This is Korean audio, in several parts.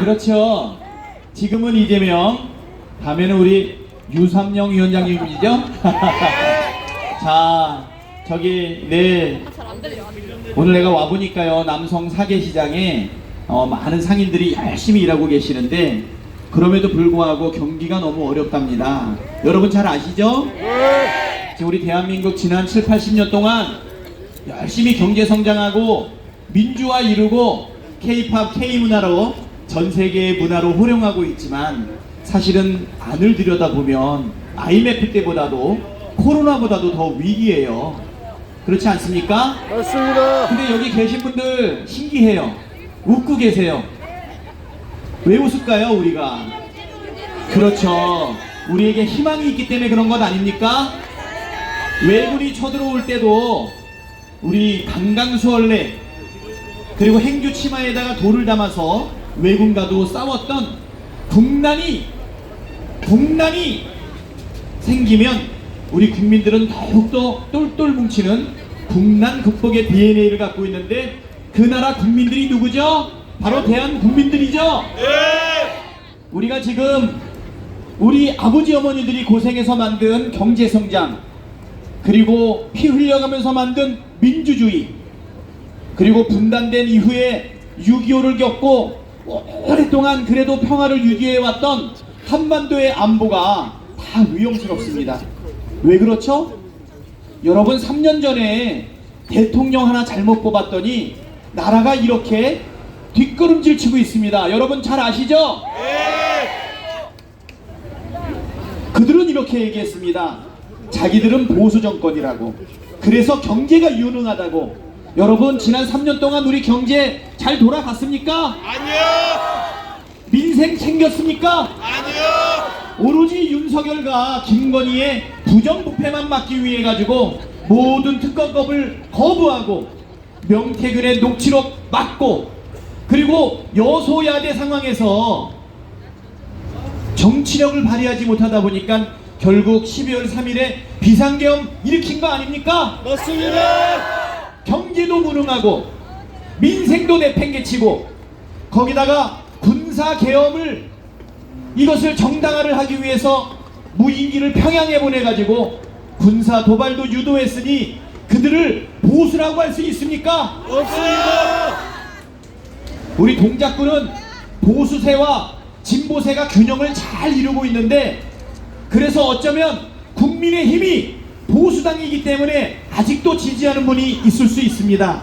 그렇죠. 지금은 이재명, 다음에는 우리 유삼영 위원장님이죠. 자, 저기 오늘 내가 와보니까요, 남성 사계시장에 많은 상인들이 열심히 일하고 계시는데 그럼에도 불구하고 경기가 너무 어렵답니다. 여러분 잘 아시죠? 지금 우리 대한민국 지난 7, 80년 동안 열심히 경제 성장하고 민주화 이루고 K-팝, K-문화로 전 세계의 문화로 호령하고 있지만 사실은 안을 들여다보면 IMF 때보다도 코로나보다도 더 위기예요. 그렇지 않습니까? 맞습니다. 근데 여기 계신 분들 신기해요. 웃고 계세요. 왜 웃을까요, 우리가? 그렇죠. 우리에게 희망이 있기 때문에 그런 것 아닙니까? 외군이 쳐들어올 때도 우리 강강수월래 그리고 행주 치마에다가 돌을 담아서 외군과도 싸웠던 국난이 생기면 우리 국민들은 더욱더 똘똘 뭉치는 국난 극복의 DNA를 갖고 있는데 그 나라 국민들이 누구죠? 바로 대한 국민들이죠? 우리가 지금 우리 아버지 어머니들이 고생해서 만든 경제성장, 그리고 피 흘려가면서 만든 민주주의, 그리고 분단된 이후에 6.25를 겪고 오랫동안 그래도 평화를 유지해왔던 한반도의 안보가 다 위험스럽습니다. 왜 그렇죠? 여러분 3년 전에 대통령 하나 잘못 뽑았더니 나라가 이렇게 뒷걸음질 치고 있습니다. 여러분 잘 아시죠? 그들은 이렇게 얘기했습니다. 자기들은 보수 정권이라고. 그래서 경제가 유능하다고. 여러분 지난 3년 동안 우리 경제 잘 돌아갔습니까? 아니요. 민생 챙겼습니까? 아니요. 오로지 윤석열과 김건희의 부정부패만 막기 위해 가지고 모든 특검법을 거부하고 명태균의 녹취록 막고, 그리고 여소야대 상황에서 정치력을 발휘하지 못하다 보니까 결국 12월 3일에 비상계엄 일으킨 거 아닙니까? 맞습니다. 경제도 무능하고 민생도 내팽개치고 거기다가 군사계엄을 이것을 정당화를 하기 위해서 무인기를 평양에 보내가지고 군사 도발도 유도했으니 그들을 보수라고 할 수 있습니까? 없습니다. 우리 동작구는 보수세와 진보세가 균형을 잘 이루고 있는데, 그래서 어쩌면 국민의힘이 보수당이기 때문에 아직도 지지하는 분이 있을 수 있습니다.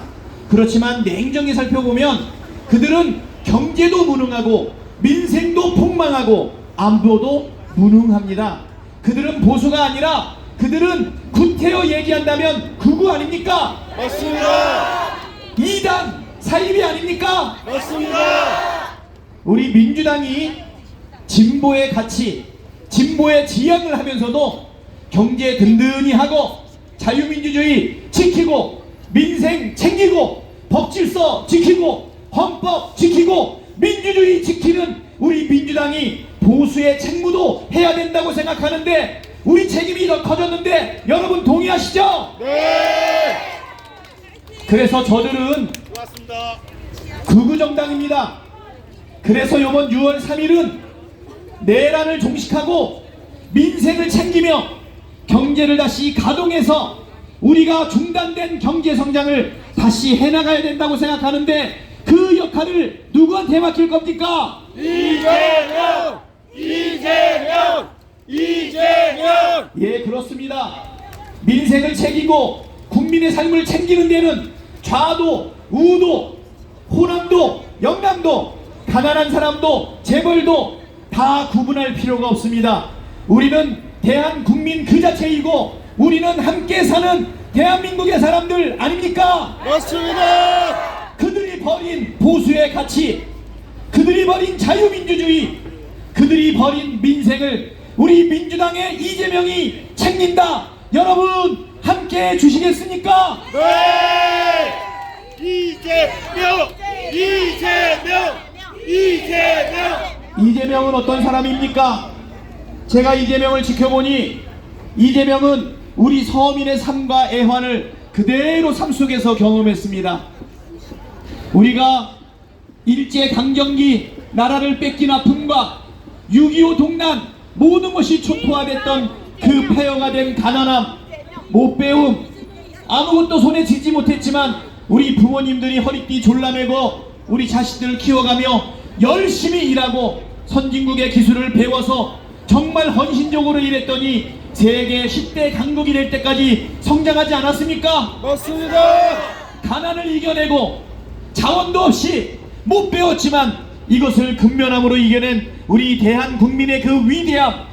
그렇지만 냉정히 살펴보면 그들은 경제도 무능하고 민생도 폭망하고 안보도 무능합니다. 그들은 보수가 아니라 그들은 구태여 얘기한다면 극우 아닙니까? 맞습니다. 2당 사이비 아닙니까? 맞습니다. 우리 민주당이 진보의 가치, 진보의 지향을 하면서도 경제 든든히 하고 자유민주주의 지키고 민생 챙기고 법질서 지키고 헌법 지키고 민주주의 지키는 우리 민주당이 보수의 책무도 해야 된다고 생각하는데 우리 책임이 더 커졌는데 여러분 동의하시죠? 네. 그래서 저들은 고맙습니다. 극우정당입니다. 그래서 이번 6월 3일은 내란을 종식하고 민생을 챙기며 경제를 다시 가동해서 우리가 중단된 경제성장을 다시 해나가야 된다고 생각하는데 그 역할을 누구한테 맡길 겁니까? 이재명! 이재명! 이재명! 예, 그렇습니다. 민생을 챙기고 국민의 삶을 챙기는 데는 좌도 우도 호남도 영남도 가난한 사람도 재벌도 다 구분할 필요가 없습니다. 우리는 대한국민 그 자체이고 우리는 함께 사는 대한민국의 사람들 아닙니까? 맞습니다. 그들이 버린 보수의 가치, 그들이 버린 자유민주주의, 그들이 버린 민생을 우리 민주당의 이재명이 챙긴다. 여러분 함께 해주시겠습니까? 네. 이재명! 이재명! 이재명! 이재명은 어떤 사람입니까? 제가 이재명을 지켜보니 이재명은 우리 서민의 삶과 애환을 그대로 삶 속에서 경험했습니다. 우리가 일제강점기 나라를 뺏긴 아픔과 6.25 동란 모든 것이 초토화됐던 그 폐허가 된 가난함, 못 배움, 아무것도 손에 쥐지 못했지만 우리 부모님들이 허리띠 졸라매고 우리 자식들을 키워가며 열심히 일하고 선진국의 기술을 배워서 정말 헌신적으로 일했더니 세계 10대 강국이 될 때까지 성장하지 않았습니까? 맞습니다. 가난을 이겨내고 자원도 없이 못 배웠지만 이것을 근면함으로 이겨낸 우리 대한국민의 그 위대함,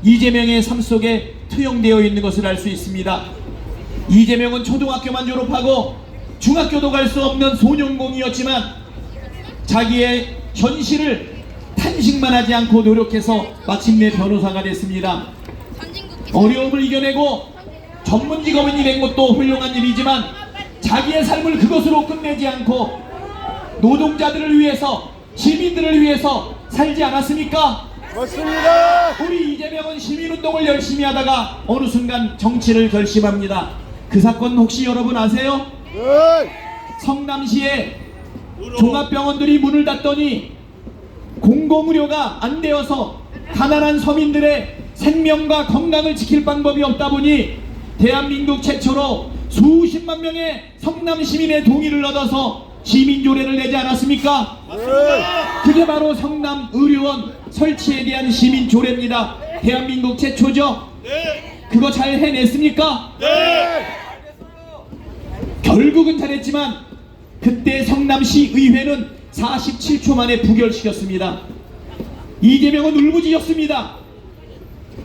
이재명의 삶 속에 투영되어 있는 것을 알 수 있습니다. 이재명은 초등학교만 졸업하고 중학교도 갈 수 없는 소년공이었지만 자기의 현실을 탄식만 하지 않고 노력해서 마침내 변호사가 됐습니다. 어려움을 이겨내고 전문 직업인이 된 것도 훌륭한 일이지만 자기의 삶을 그것으로 끝내지 않고 노동자들을 위해서, 시민들을 위해서 살지 않았습니까? 맞습니다. 우리 이재명은 시민운동을 열심히 하다가 어느 순간 정치를 결심합니다. 그 사건 혹시 여러분 아세요? 네. 성남시에 종합병원들이 문을 닫더니 공공의료가 안 되어서 가난한 서민들의 생명과 건강을 지킬 방법이 없다 보니 대한민국 최초로 수십만 명의 성남 시민의 동의를 얻어서 시민조례를 내지 않았습니까? 맞습니다. 그게 바로 성남의료원 설치에 대한 시민조례입니다. 대한민국 최초죠? 네. 그거 잘 해냈습니까? 네. 결국은 잘했지만 그때 성남시 의회는 47초 만에 부결시켰습니다. 이재명은 울부짖었습니다.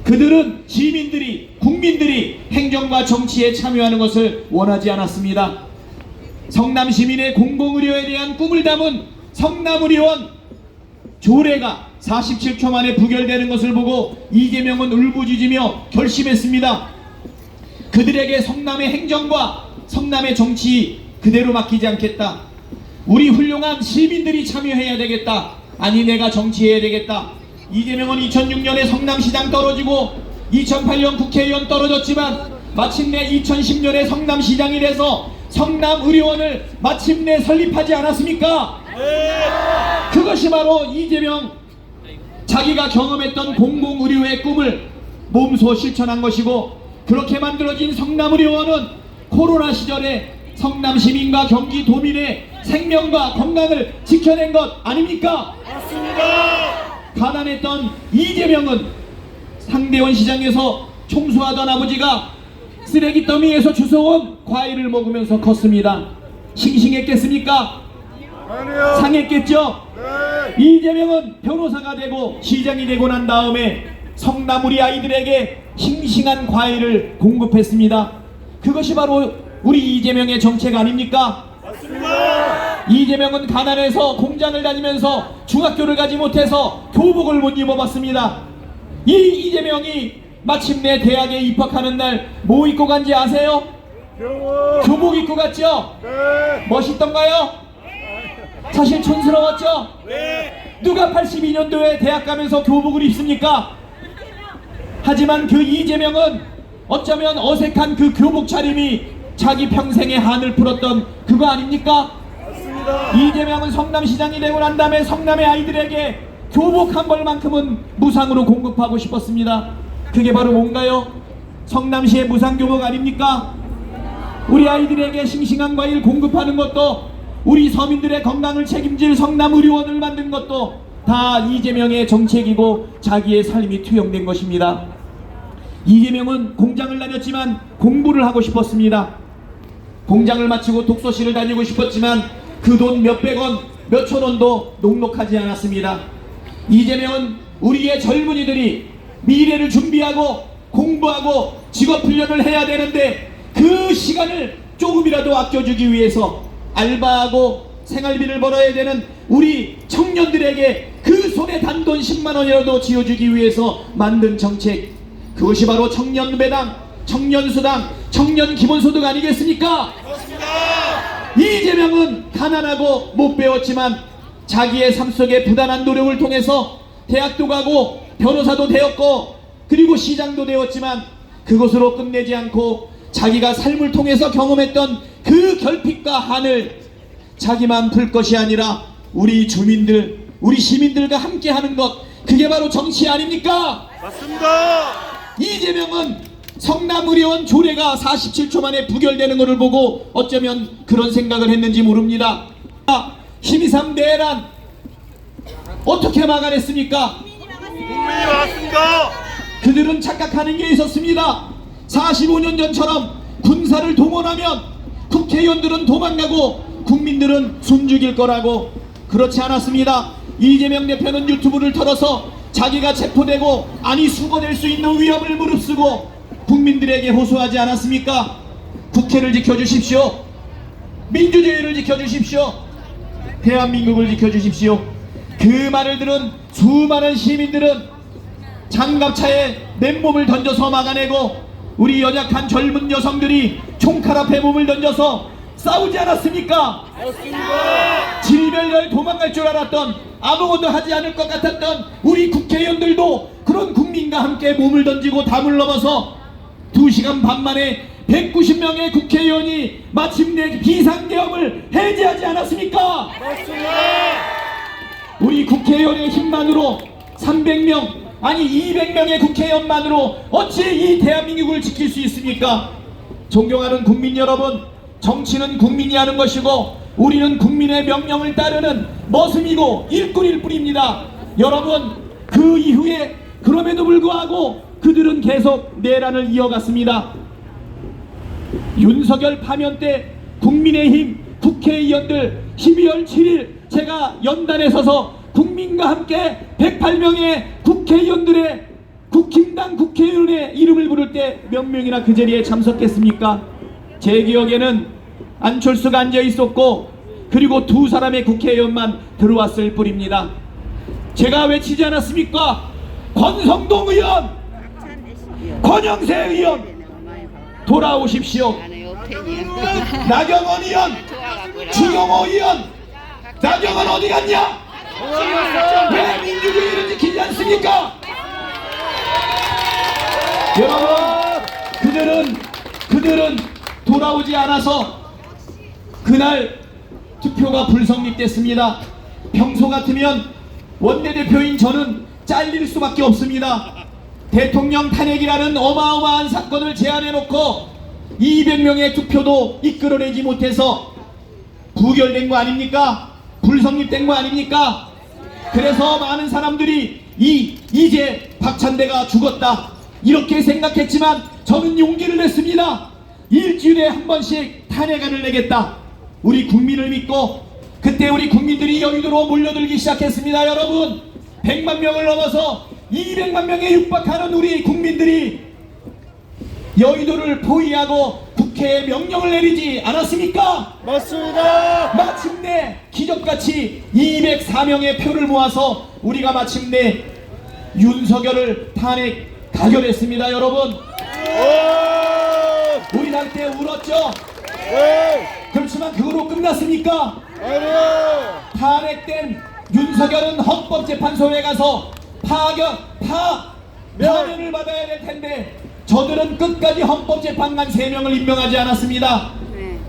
그들은 시민들이, 국민들이 행정과 정치에 참여하는 것을 원하지 않았습니다. 성남 시민의 공공의료에 대한 꿈을 담은 성남의료원 조례가 47초 만에 부결되는 것을 보고 이재명은 울부짖으며 결심했습니다. 그들에게 성남의 행정과 성남의 정치 그대로 맡기지 않겠다. 우리 훌륭한 시민들이 참여해야 되겠다. 아니 내가 정치해야 되겠다. 이재명은 2006년에 성남시장 떨어지고 2008년 국회의원 떨어졌지만 마침내 2010년에 성남시장이 돼서 성남의료원을 마침내 설립하지 않았습니까? 그것이 바로 이재명 자기가 경험했던 공공의료의 꿈을 몸소 실천한 것이고, 그렇게 만들어진 성남의료원은 코로나 시절에 성남 시민과 경기 도민의 생명과 건강을 지켜낸 것 아닙니까? 맞습니다. 가난했던 이재명은 상대원 시장에서 청소하던 아버지가 쓰레기 더미에서 주워온 과일을 먹으면서 컸습니다. 싱싱했겠습니까? 아니요. 상했겠죠? 네. 이재명은 변호사가 되고 시장이 되고 난 다음에 성남 우리 아이들에게 싱싱한 과일을 공급했습니다. 그것이 바로 우리 이재명의 정책 아닙니까? 맞습니다. 이재명은 가난해서 공장을 다니면서 중학교를 가지 못해서 교복을 못 입어봤습니다. 이 이재명이 마침내 대학에 입학하는 날 뭐 입고 간지 아세요? 병원. 교복 입고 갔죠? 네. 멋있던가요? 사실 촌스러웠죠? 네. 누가 82년도에 대학 가면서 교복을 입습니까? 하지만 그 이재명은 어쩌면 어색한 그 교복 차림이 자기 평생의 한을 풀었던 그거 아닙니까? 맞습니다. 이재명은 성남시장이 되고 난 다음에 성남의 아이들에게 교복 한 벌만큼은 무상으로 공급하고 싶었습니다. 그게 바로 뭔가요? 성남시의 무상교복 아닙니까? 우리 아이들에게 싱싱한 과일 공급하는 것도, 우리 서민들의 건강을 책임질 성남의료원을 만든 것도 다 이재명의 정책이고 자기의 삶이 투영된 것입니다. 이재명은 공장을 다녔지만 공부를 하고 싶었습니다. 공장을 마치고 독서실을 다니고 싶었지만 그 돈 몇백 원, 몇천 원도 녹록하지 않았습니다. 이재명은 우리의 젊은이들이 미래를 준비하고 공부하고 직업훈련을 해야 되는데 그 시간을 조금이라도 아껴주기 위해서 알바하고 생활비를 벌어야 되는 우리 청년들에게 그 손에 단돈 10만 원이라도 쥐어주기 위해서 만든 정책, 그것이 바로 청년배당, 청년수당, 청년기본소득 아니겠습니까? 맞습니다. 이재명은 가난하고 못 배웠지만 자기의 삶 속에 부단한 노력을 통해서 대학도 가고 변호사도 되었고 그리고 시장도 되었지만 그것으로 끝내지 않고 자기가 삶을 통해서 경험했던 그 결핍과 한을 자기만 풀 것이 아니라 우리 주민들, 우리 시민들과 함께 하는 것, 그게 바로 정치 아닙니까? 맞습니다. 이재명은 성남의료원 조례가 47초 만에 부결되는 것을 보고 어쩌면 그런 생각을 했는지 모릅니다. 12.3 내란 어떻게 막아냈습니까? 국민이 막았습니다. 그들은 착각하는 게 있었습니다. 45년 전처럼 군사를 동원하면 국회의원들은 도망가고 국민들은 숨죽일 거라고. 그렇지 않았습니다. 이재명 대표는 유튜브를 털어서 자기가 체포되고 아니 수거될 수 있는 위험을 무릅쓰고 국민들에게 호소하지 않았습니까? 국회를 지켜주십시오. 민주주의를 지켜주십시오. 대한민국을 지켜주십시오. 그 말을 들은 수많은 시민들은 장갑차에 맨몸을 던져서 막아내고 우리 연약한 젊은 여성들이 총칼 앞에 몸을 던져서 싸우지 않았습니까? 맞습니다. 질병을 도망갈 줄 알았던, 아무것도 하지 않을 것 같았던 우리 국회의원들도 그런 국민과 함께 몸을 던지고 담을 넘어서 2시간 반 만에 190명의 국회의원이 마침내 비상계엄을 해제하지 않았습니까? 맞습니다. 우리 국회의원의 힘만으로 300명 아니 200명의 국회의원만으로 어찌 이 대한민국을 지킬 수 있습니까? 존경하는 국민 여러분, 정치는 국민이 하는 것이고 우리는 국민의 명령을 따르는 머슴이고 일꾼일 뿐입니다. 여러분, 그 이후에 그럼에도 불구하고 그들은 계속 내란을 이어갔습니다. 윤석열 파면 때 국민의힘 국회의원들 12월 7일 제가 연단에 서서 국민과 함께 108명의 국회의원들의 국힘당 국회의원의 이름을 부를 때 몇 명이나 그 자리에 참석했습니까? 제 기억에는 안철수가 앉아 있었고 그리고 2사람의 국회의원만 들어왔을 뿐입니다. 제가 외치지 않았습니까? 권성동 의원, 권영세 의원 돌아오십시오. 나경원 의원, 주경호 의원, 나경원 어디 갔냐? 왜 민주주의를 지키지 않습니까? 여러분, 그들은 돌아오지 않아서 그날 투표가 불성립됐습니다. 평소 같으면 원내대표인 저는 잘릴 수밖에 없습니다. 대통령 탄핵이라는 어마어마한 사건을 제안해놓고 200명의 투표도 이끌어내지 못해서 부결된 거 아닙니까? 불성립된 거 아닙니까? 그래서 많은 사람들이 이제 박찬대가 죽었다 이렇게 생각했지만 저는 용기를 냈습니다. 일주일에 한 번씩 탄핵안을 내겠다. 우리 국민을 믿고 그때 우리 국민들이 여의도로 몰려들기 시작했습니다. 여러분, 100만 명을 넘어서 200만 명에 육박하는 우리 국민들이 여의도를 포위하고 국회에 명령을 내리지 않았습니까? 맞습니다. 마침내 기적같이 204명의 표를 모아서 우리가 마침내 윤석열을 탄핵 가결했습니다. 여러분, 우리 날 때 울었죠? 그렇지만 그거로 끝났습니까? 탄핵된 윤석열은 헌법재판소에 가서 파면을 받아야 될 텐데 저들은 끝까지 헌법재판관 3명을 임명하지 않았습니다.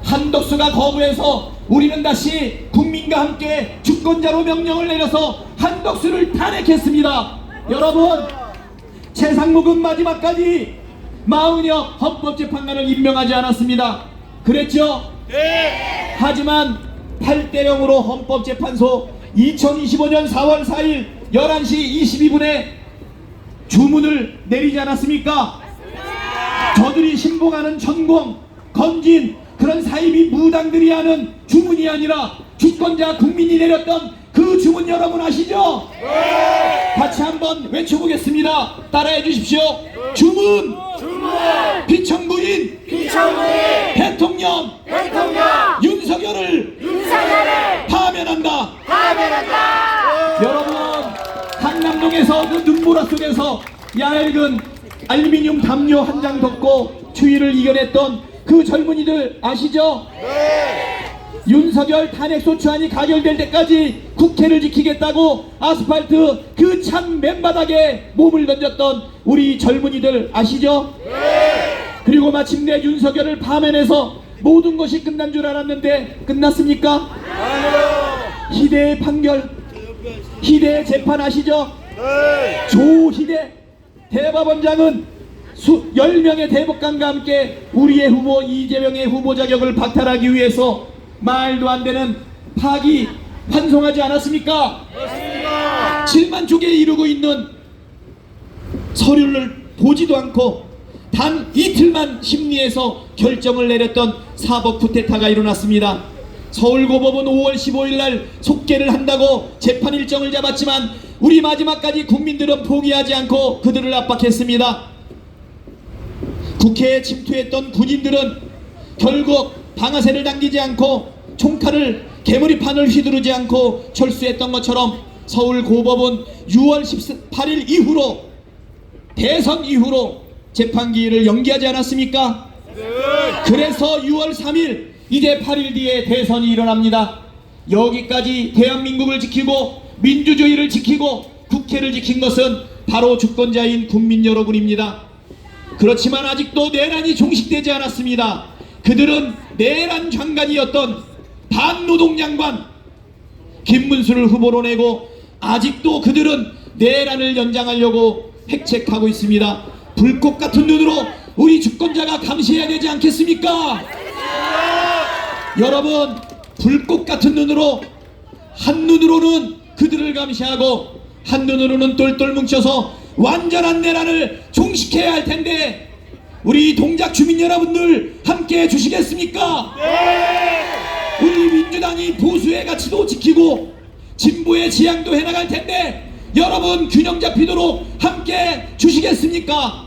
한덕수가 거부해서 우리는 다시 국민과 함께 주권자로 명령을 내려서 한덕수를 탄핵했습니다. 여러분, 최상목은 마지막까지 40여 헌법재판관을 임명하지 않았습니다. 그랬죠? 네. 하지만 8대0으로 헌법재판소 2025년 4월 4일 11시 22분에 주문을 내리지 않았습니까? 저들이 신봉하는 전공, 건진, 그런 사이비 무당들이 하는 주문이 아니라 주권자 국민이 내렸던 그 주문 여러분 아시죠? 네. 같이 한번 외쳐보겠습니다. 따라해 주십시오. 주문! 비천부인! 대통령! 윤석열을! 파면한다! 여러분, 한남동에서 그 눈보라 속에서 얇은 알루미늄 담요 한 장 덮고 추위를 이겨냈던 그 젊은이들 아시죠? 윤석열 탄핵소추안이 가결될 때까지 국회를 지키겠다고 아스팔트 그 찬 맨바닥에 몸을 던졌던 우리 젊은이들 아시죠? 그리고 마침내 윤석열을 파면해서 모든 것이 끝난 줄 알았는데 끝났습니까? 희대의 판결, 희대 재판하시죠? 네. 조희대 대법원장은 10명의 대법관과 함께 우리의 후보 이재명의 후보 자격을 박탈하기 위해서 말도 안 되는 파기 환송하지 않았습니까? 맞습니다. 7만 쪽에 이르고 있는 서류를 보지도 않고 단 이틀만 심리해서 결정을 내렸던 사법 쿠데타가 일어났습니다. 서울고법은 5월 15일 날 속개를 한다고 재판 일정을 잡았지만 우리 마지막까지 국민들은 포기하지 않고 그들을 압박했습니다. 국회에 침투했던 군인들은 결국 방아쇠를 당기지 않고 총칼을 개머리판을 휘두르지 않고 철수했던 것처럼 서울고법은 6월 18일 이후로 대선 이후로 재판기일을 연기하지 않았습니까? 그래서 6월 3일 이제 8일 뒤에 대선이 일어납니다. 여기까지 대한민국을 지키고 민주주의를 지키고 국회를 지킨 것은 바로 주권자인 국민 여러분입니다. 그렇지만 아직도 내란이 종식되지 않았습니다. 그들은 내란 장관이었던 반노동장관 김문수를 후보로 내고 아직도 그들은 내란을 연장하려고 획책하고 있습니다. 불꽃 같은 눈으로 우리 주권자가 감시해야 되지 않겠습니까? 여러분, 불꽃 같은 눈으로 한눈으로는 그들을 감시하고 한눈으로는 똘똘 뭉쳐서 완전한 내란을 종식해야 할 텐데 우리 동작 주민 여러분들 함께 해주시겠습니까? 우리 민주당이 보수의 가치도 지키고 진보의 지향도 해나갈 텐데 여러분 균형 잡히도록 함께 주시겠습니까?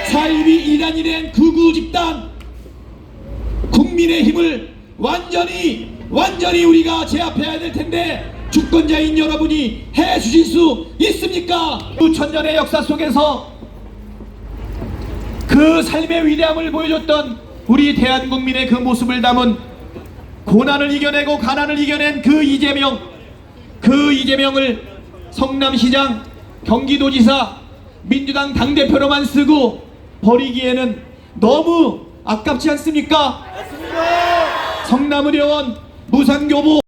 4.12 이단이 된 극우 집단 국민의힘을 완전히 우리가 제압해야 될 텐데 주권자인 여러분이 해주실 수 있습니까? 수천 년의 역사 속에서 그 삶의 위대함을 보여줬던 우리 대한국민의 그 모습을 담은 고난을 이겨내고 가난을 이겨낸 그 이재명을 성남시장, 경기도지사, 민주당 당대표로만 쓰고 버리기에는 너무 아깝지 않습니까? 성남의료원, 무상교보